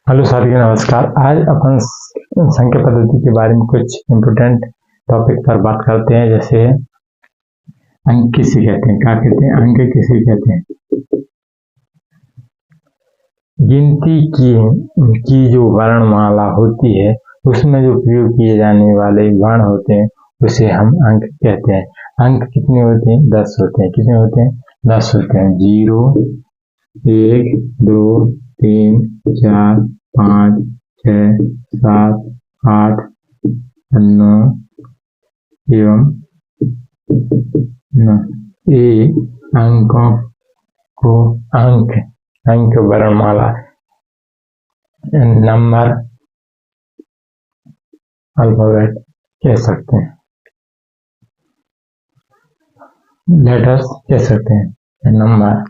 Hello साथियों, नमस्कार। आज अपन संख्या पद्धति के बारे में कुछ इम्पोर्टेंट टॉपिक पर बात करते हैं। जैसे अंक किसे कहते हैं, क्या कहते हैं, अंक किसे कहते हैं। गिनती की जो वर्णमाला होती है उसमें जो प्रयोग किए जाने वाले वर्ण होते हैं उसे हम अंक कहते हैं। अंक कितने होते हैं? 10 होते हैं। कितने होते हैं? 10 होते हैं। 0, 1, 2, 3, 4, 5, 6, 7, 8, 9 एवं 9। ये अंकों को अंक वर्णमाला नंबर अल्फाबेट कह सकते हैं, लेटर्स कह सकते हैं, नंबर।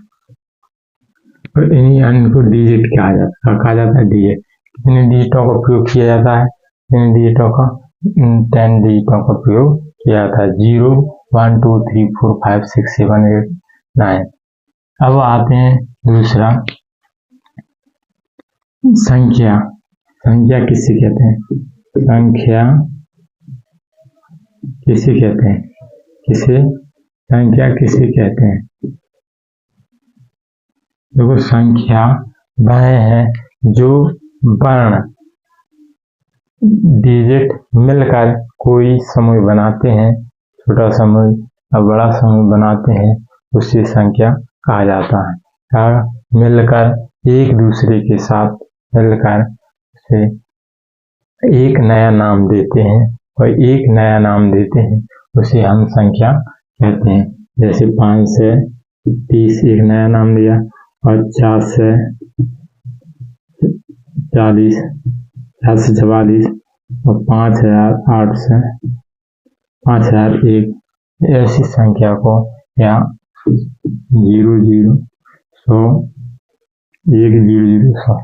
और इन्हीं अंक को डिजिट कहा जाता है। डिजिट कितने डिजिटों का प्रयोग किया जाता है? 10 डिजिटों का 10 डिजिटों का प्रयोग किया जाता है। 0, 1, 2, 3, 4, 5, 6, 7, 8, 9। अब आते हैं दूसरा, संख्या। संख्या किसे कहते हैं? संख्या किसे कहते हैं? संख्या किसे कहते हैं? देखो, संख्या वह है जो वर्ण डिजिट मिलकर कोई समूह बनाते हैं, छोटा समूह और बड़ा समूह बनाते हैं, उसे संख्या कहा जाता है। और मिलकर एक दूसरे के साथ मिलकर उसे एक नया नाम देते हैं उसे हम संख्या कहते हैं। जैसे 5 से 30 एक नया नाम दिया, और 4 से 40, 4 से 44 और 5008 से 5001, ऐसी संख्या को, या 0, 0, 100, 1, 0, 0, 100,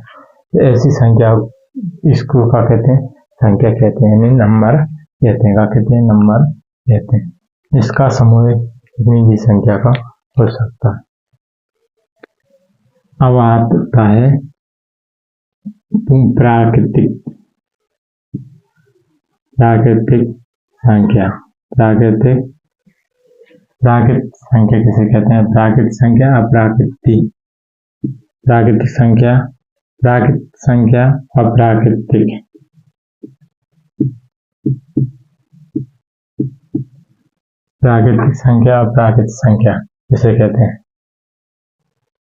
ऐसी संख्या, इसको क्या कहते हैं? संख्या कहते हैं, यानी नंबर कहते हैं। क्या कहते हैं? नंबर कहते हैं। इसका समूह कितनी भी संख्या का हो सकता है। अब आता है प्राकृतिक संख्या। प्राकृतिक संख्या किसे कहते हैं? प्राकृतिक संख्या, अप्राकृतिक। प्राकृतिक संख्या, प्राकृतिक संख्या, अप्राकृतिक। प्राकृतिक संख्या, अप्राकृतिक संख्या किसे कहते हैं?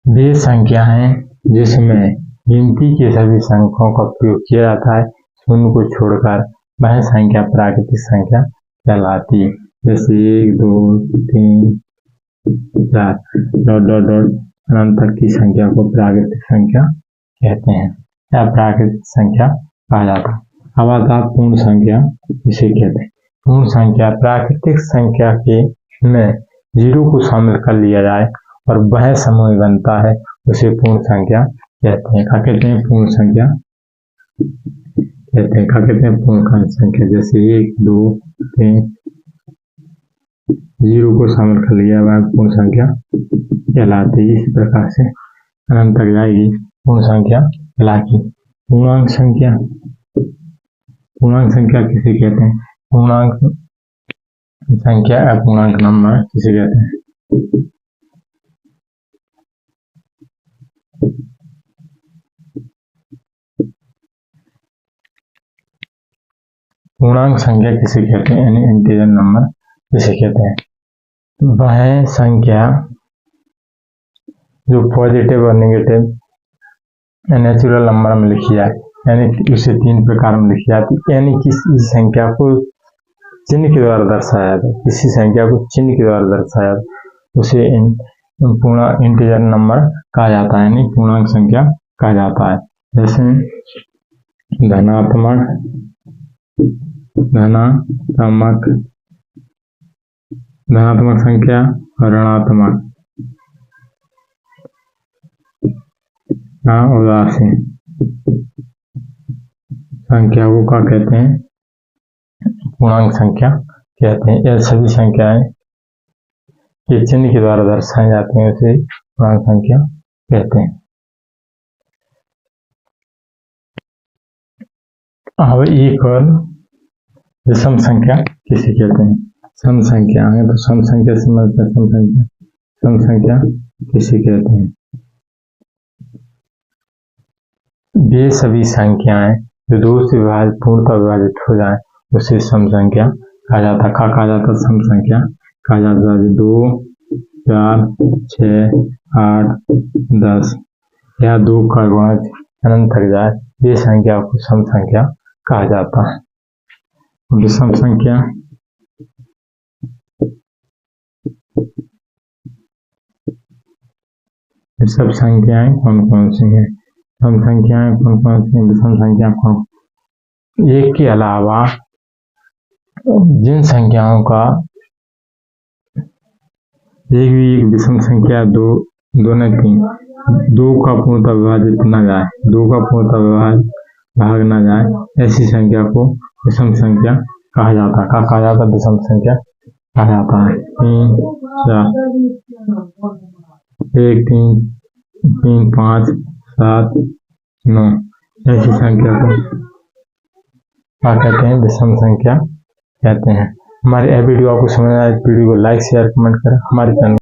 वे संख्या हैं जिसमें गिनती के सभी संख्याओं का प्रयोग किया जाता है, शून्य को छोड़कर। वह संख्या प्राकृतिक संख्या कहलाती है। जैसे 1, 2, 3, 4 ... अनंत तक की संख्या को प्राकृतिक संख्या कहते हैं, या प्राकृतिक संख्या कहा जाता है। अब आता है पूर्ण संख्या किसे कहते हैं? पूर्ण संख्या, प्राकृतिक संख्या के में 0 को शामिल कर लिया जाए और वह समूह बनता है, उसे पूर्ण संख्या कहते हैं। क्या कहते हैं? पूर्ण संख्या कहते हैं। क्या कहते हैं? पूर्ण संख्या। जैसे 1, 2, 3, 0 को शामिल कर लिया वह पूर्ण संख्या कहलाती है। इस प्रकार से अनंत तक जाएगी, पूर्ण संख्या कहलाती। पूर्णांक संख्या, पूर्णांक संख्या किसे कहते हैं? पूर्णांक संख्या, अपूर्णांक नंबर किसे कहते हैं? पूर्णांक संख्या किसे कहते हैं, यानी इंटीजर नंबर किसे कहते हैं? वह संख्या जो पॉजिटिव और नेगेटिव नेचुरल नंबर में लिखी जाए, यानी उसे 3 प्रकार में लिखी जाती है। यानी किसी संख्या को चिन्ह के द्वारा दर्शाया जाता है, किसी संख्या को चिन्ह के द्वारा दर्शाया जाता है, उसे पूर्ण इंटीजर नंबर कहा जाता है, यानी पूर्णांक संख्या कहा जाता है। जैसे धनात्मक संख्या और ऋणात्मक उदासीन संख्या को क्या कहते हैं? पूर्णांक संख्या कहते हैं। यह सभी संख्याएं के चिन्ह के द्वारा दर्शाई जाती हैं, उसे पूर्णांक संख्या कहते हैं। अब एक और विषम संख्या किसे कहते हैं? सम संख्या है तो सम संख्या समझते हैं। सम संख्या किसे कहते हैं? वे सभी संख्याएं जो दो से पूर्णतः विभाजित हो जाए उसे सम संख्या कहा जाता है। कहा जाता है सम संख्या कहा जाता है 2, 4, 6, 8, 10 या 2 का गुणज अनंत तक जाए, ये संख्या को सम संख्या कहा जाता है। विषम संख्या विषम संख्याएं कौन कौन सी हैं? सम संख्याएं कौन कौन सी हैं? विषम संख्या कौन? एक के अलावा जिन संख्याओं का एक भी विषम संख्या 2 नहीं 3 2 का पूर्णतः विभाजित न जाए, 2 का पूर्णतः भाग न जाए, ऐसी संख्या को विषम संख्या कहा जाता है। कहा जाता है विषम संख्या कहा जाता है। 3, 4, 1, 3, 5, 7, 9 ऐसी संख्या को क्या कहते हैं? विषम संख्या कहते हैं। हमारे यह वीडियो आपको समझ आए, वीडियो को लाइक शेयर कमेंट करें। हमारे चैनल